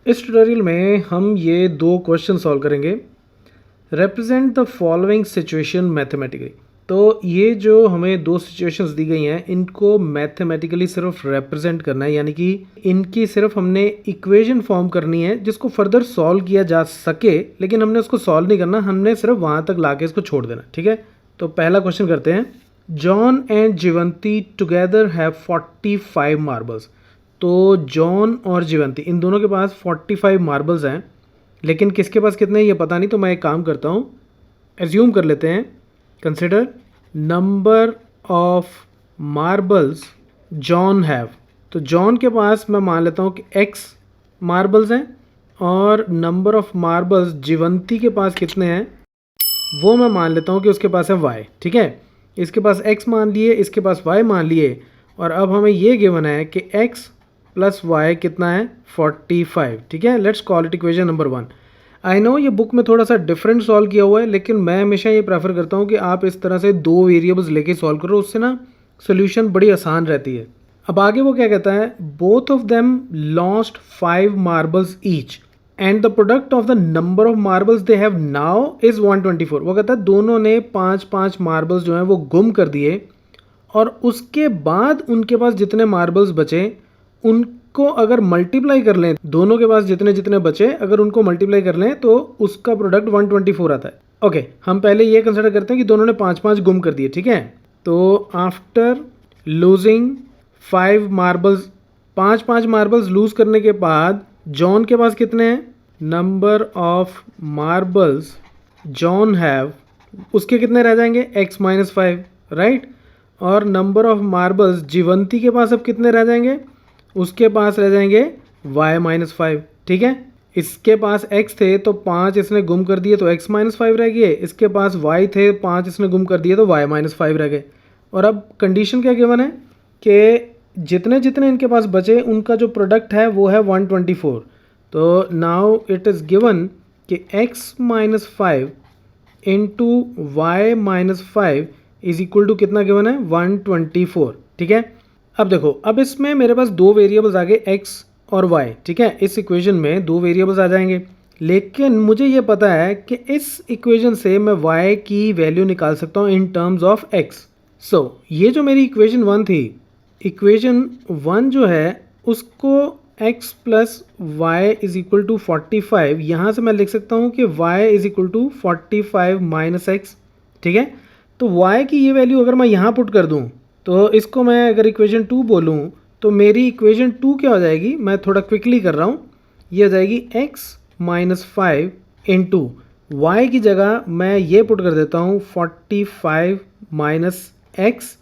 इस ट्यूटोरियल में हम ये दो क्वेश्चन सॉल्व करेंगे। Represent the following situation mathematically. तो ये जो हमें दो सिचुएशंस दी गई हैं इनको मैथमेटिकली सिर्फ रिप्रेजेंट करना है, यानी कि इनकी सिर्फ हमने इक्वेशन फॉर्म करनी है जिसको फर्दर सॉल्व किया जा सके, लेकिन हमने उसको सॉल्व नहीं करना, हमने सिर्फ वहाँ तक ला के इसको छोड़ देना। ठीक है, तो पहला क्वेश्चन करते हैं। John and Jeevanti together have 45 marbles. तो जॉन और जीवंती इन दोनों के पास 45 मार्बल्स हैं, लेकिन किसके पास कितने हैं ये पता नहीं। तो मैं एक काम करता हूँ, एज्यूम कर लेते हैं, consider number of marbles John have. तो जॉन के पास मैं मान लेता हूँ कि x मार्बल्स हैं, और नंबर ऑफ मार्बल्स जीवंती के पास कितने हैं वो मैं मान लेता हूँ कि उसके पास है y। ठीक है, इसके पास x मान लिए, इसके पास y मान लिए, और अब हमें ये गिवन है कि x प्लस y कितना है 45। ठीक है, let's call it equation number 1। I know ये बुक में थोड़ा सा डिफरेंट सॉल्व किया हुआ है, लेकिन मैं हमेशा ये प्रेफर करता हूँ कि आप इस तरह से दो वेरिएबल्स लेके सॉल्व करो, उससे ना सोल्यूशन बड़ी आसान रहती है। अब आगे वो क्या कहता है, both of them lost 5 marbles each and the product of the number of marbles they have now is 124। वो कहता है दोनों ने 5-5 मार्बल्स जो हैं वो गुम कर दिए, और उसके बाद उनके पास जितने मार्बल्स बचे उनको अगर मल्टीप्लाई कर लें, दोनों के पास जितने जितने बचे अगर उनको मल्टीप्लाई कर लें तो उसका प्रोडक्ट 124 आता है। ओके, हम पहले ये कंसिडर करते हैं कि दोनों ने 5-5 गुम कर दिए। ठीक है, तो after losing 5 marbles, 5-5 marbles lose करने के बाद जॉन के पास कितने हैं, number of marbles John have, उसके कितने रह जाएंगे x-5, राइट। और नंबर ऑफ मार्बल्स जीवंती के पास अब कितने रह जाएंगे, उसके पास रह जाएंगे y-5। ठीक है, इसके पास x थे तो 5 इसने गुम कर दिए तो x-5 रह गए, इसके पास y थे 5 इसने गुम कर दिए तो y-5 रह गए। और अब कंडीशन क्या गिवन है कि जितने जितने इनके पास बचे उनका जो प्रोडक्ट है वो है 124। तो नाउ इट इज़ गिवन कि x-5 into y-5 is equal to कितना गिवन है 124। ठीक है, अब देखो, अब इसमें मेरे पास दो वेरिएबल्स आ गए x और y। ठीक है, इस इक्वेशन में दो वेरिएबल्स आ जाएंगे, लेकिन मुझे ये पता है कि इस इक्वेशन से मैं y की वैल्यू निकाल सकता हूँ इन टर्म्स ऑफ x। सो ये जो मेरी इक्वेशन 1 थी, इक्वेशन 1 जो है उसको x plus y is equal to 45, यहाँ से मैं लिख सकता हूँ कि y is equal to 45 minus x. ठीक है, तो y की ये वैल्यू अगर मैं यहाँ पुट कर दूँ तो इसको मैं अगर इक्वेशन 2 बोलूँ तो मेरी इक्वेशन 2 क्या हो जाएगी, मैं थोड़ा क्विकली कर रहा हूँ, ये हो जाएगी x-5 इंटू वाई की जगह मैं ये पुट कर देता हूँ 45 माइनस एक्स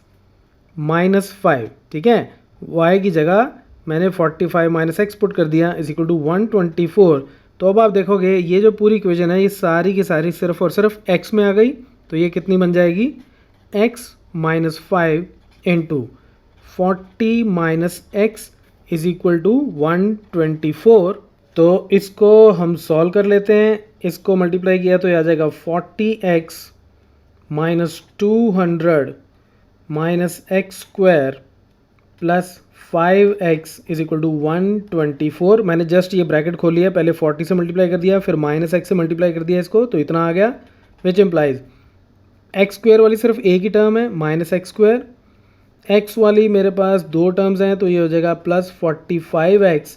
माइनस 5। ठीक है, y की जगह मैंने 45 माइनस एक्स पुट कर दिया इज इक्वल टू 124। तो अब आप देखोगे ये जो पूरी इक्वेशन है ये सारी की सारी सिर्फ और सिर्फ x में आ गई, तो ये कितनी बन जाएगी x-5 into 40 minus x is equal to 124। तो इसको हम सॉल्व कर लेते हैं, इसको मल्टीप्लाई किया तो ये आ जाएगा 40x minus 200 minus x square plus 5x is equal to 124। मैंने जस्ट ये ब्रैकेट खोल लिया, पहले 40 से मल्टीप्लाई कर दिया, फिर माइनस एक्स से मल्टीप्लाई कर दिया इसको, तो इतना आ गया, विच इम्प्लाइज एक्स स्क्वायर वाली सिर्फ एक ही टर्म है माइनस एक्स स्क्वायर, एक्स वाली मेरे पास दो टर्म्स हैं तो ये हो जाएगा प्लस 45x,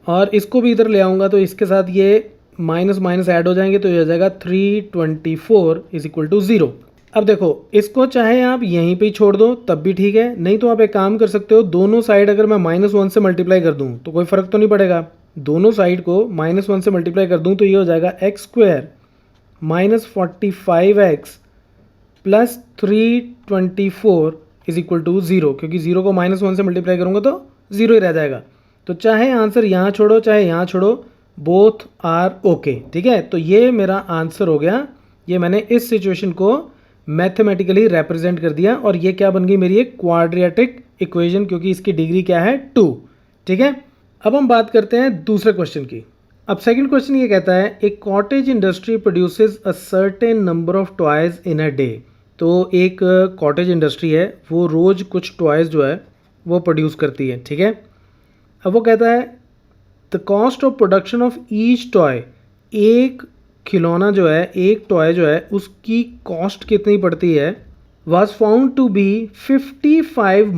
और इसको भी इधर ले आऊँगा तो इसके साथ ये माइनस माइनस ऐड हो जाएंगे तो ये हो जाएगा 324 इज इक्वल टू 0। अब देखो, इसको चाहे आप यहीं पे ही छोड़ दो तब भी ठीक है, नहीं तो आप एक काम कर सकते हो, दोनों साइड अगर मैं -1 से मल्टीप्लाई कर दूं तो कोई फ़र्क तो नहीं पड़ेगा, दोनों साइड को -1 से मल्टीप्लाई कर दूं तो ये हो जाएगा x square minus 45x plus 324 is equal to 0, क्योंकि 0 को -1 से मल्टीप्लाई करूँगा तो 0 ही रह जाएगा। तो चाहे आंसर यहाँ छोड़ो चाहे यहाँ छोड़ो, बोथ आर ओके। ठीक है, तो ये मेरा आंसर हो गया, ये मैंने इस सिचुएशन को मैथमेटिकली रिप्रेजेंट कर दिया, और ये क्या बन गई मेरी एक क्वाड्रेटिक इक्वेशन, क्योंकि इसकी डिग्री क्या है 2। ठीक है, अब हम बात करते हैं दूसरे क्वेश्चन की। अब सेकंड क्वेश्चन ये कहता है a cottage industry produces a certain number of toys in a day. तो एक कॉटेज इंडस्ट्री है, वो रोज़ कुछ टॉयज़ जो है वो प्रोड्यूस करती है। ठीक है, अब वो कहता है the cost of production of each toy, एक खिलौना जो है, एक टॉय जो है, उसकी कॉस्ट कितनी पड़ती है, was found to be 55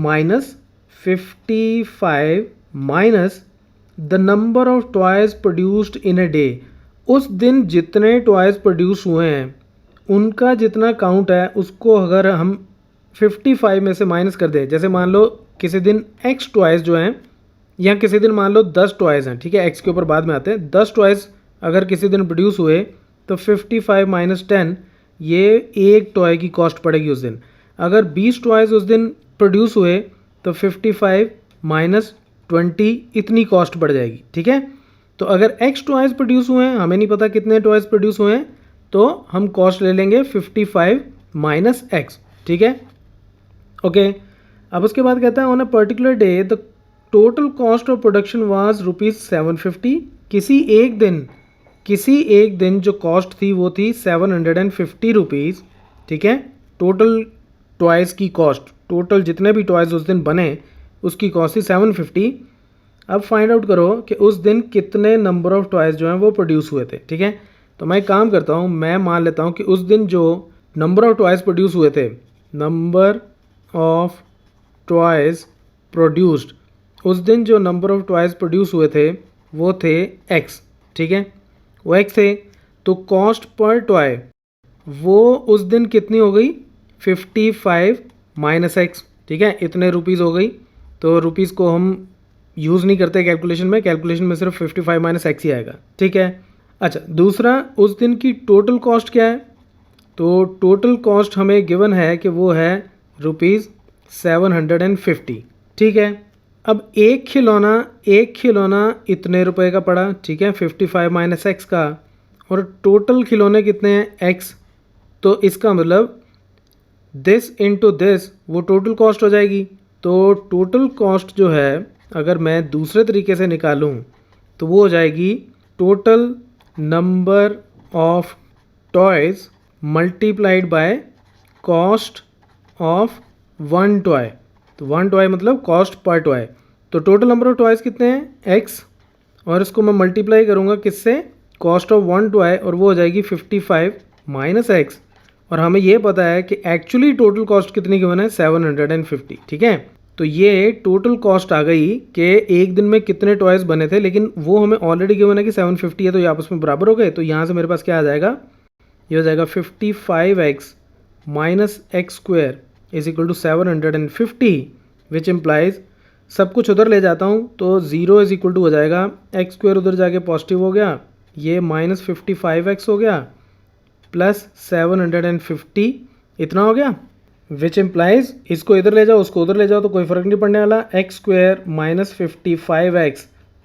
minus the number of toys produced in a day। उस दिन जितने टॉयज़ प्रोड्यूस हुए हैं उनका जितना काउंट है उसको अगर हम 55 में से माइनस कर दें, जैसे मान लो किसी दिन x टॉयज़ जो हैं या किसी दिन मान लो 10 टॉयज़ हैं, ठीक है, x के ऊपर बाद में आते हैं, 10 टॉयज़ अगर किसी दिन प्रोड्यूस हुए तो 55 माइनस 10 ये एक टॉय की कॉस्ट पड़ेगी उस दिन। अगर 20 टॉयज़ उस दिन प्रोड्यूस हुए तो 55 माइनस 20 इतनी कॉस्ट बढ़ जाएगी, ठीक है। तो अगर x टॉयज़ प्रोड्यूस हुए हैं, हमें नहीं पता कितने टॉयज़ प्रोड्यूस हुए हैं, तो हम कॉस्ट ले लेंगे 55 माइनस x, ठीक है, ओके। अब उसके बाद कहता है on a particular day the total cost of production was ₹750। किसी एक दिन जो कॉस्ट थी वो थी 750 रुपीज़, ठीक है। टोटल टॉयज़ की कॉस्ट, टोटल जितने भी टॉयज़ उस दिन बने उसकी कॉस्ट थी 750। अब फाइंड आउट करो कि उस दिन कितने नंबर ऑफ़ टॉयज़ जो हैं वो प्रोड्यूस हुए थे, ठीक है। तो मैं काम करता हूँ, मैं मान लेता हूँ कि उस दिन जो नंबर ऑफ़ टॉयज़ प्रोड्यूस हुए थे, नंबर ऑफ़ टॉयज़ प्रोड्यूस्ड, उस दिन जो नंबर ऑफ़ टॉयज़ प्रोड्यूस हुए थे वो थे x, ठीक है, वो x थे। तो कॉस्ट पर टॉय वो उस दिन कितनी हो गई, 55 माइनस x, ठीक है, इतने रुपीज़ हो गई। तो रुपीज़ को हम यूज़ नहीं करते कैलकुलेशन में सिर्फ 55 माइनस x ही आएगा, ठीक है। अच्छा, दूसरा, उस दिन की टोटल कॉस्ट क्या है, तो टोटल कॉस्ट हमें गिवन है कि वो है ₹750, ठीक है। अब एक खिलौना इतने रुपए का पड़ा, ठीक है, 55 माइनस x का, और टोटल खिलौने कितने हैं x, तो इसका मतलब दिस इनटू दिस वो टोटल कॉस्ट हो जाएगी। तो टोटल कॉस्ट जो है अगर मैं दूसरे तरीके से निकालूं तो वो हो जाएगी total number of toys multiplied by cost of one toy. तो वन टॉय मतलब कॉस्ट पर टॉय। तो टोटल नंबर ऑफ टॉयज़ कितने हैं x, और इसको मैं मल्टीप्लाई करूँगा किससे, कॉस्ट ऑफ वन टॉय, और वो हो जाएगी 55 माइनस x। और हमें ये पता है कि एक्चुअली टोटल कॉस्ट कितनी गिवन है, 750, ठीक है। तो ये टोटल कॉस्ट आ गई कि एक दिन में कितने टॉयज़ बने थे, लेकिन वो हमें ऑलरेडी गिवन है कि 750 है, तो ये आपस में बराबर हो गए। तो यहाँ से मेरे पास क्या आ जाएगा, ये हो जाएगा 55x minus x square is equal to 750, which implies, सब कुछ उधर ले जाता हूँ तो 0 इज इक्वल टू हो जाएगा एक्स स्क्वायर उधर जाके पॉजिटिव हो गया, ये माइनस 55x हो गया प्लस 750 इतना हो गया, विच इम्प्लाइज इसको इधर ले जाओ उसको उधर ले जाओ तो कोई फ़र्क नहीं पड़ने वाला, x square minus 55x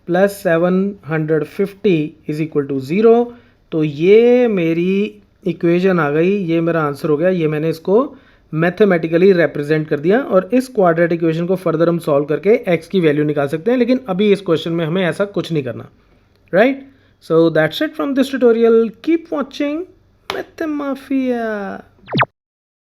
plus 750 is equal to 0। तो ये मेरी इक्वेशन आ गई, ये मेरा आंसर हो गया। ये मैंने इसको मैथमेटिकली रिप्रेजेंट कर दिया, और इस क्वाड्रेटिक इक्वेशन को फर्दर हम सॉल्व करके x की वैल्यू निकाल सकते हैं, लेकिन अभी इस क्वेश्चन में हमें ऐसा कुछ नहीं करना, right. So that's it from this tutorial, keep watching मैथमाफिया।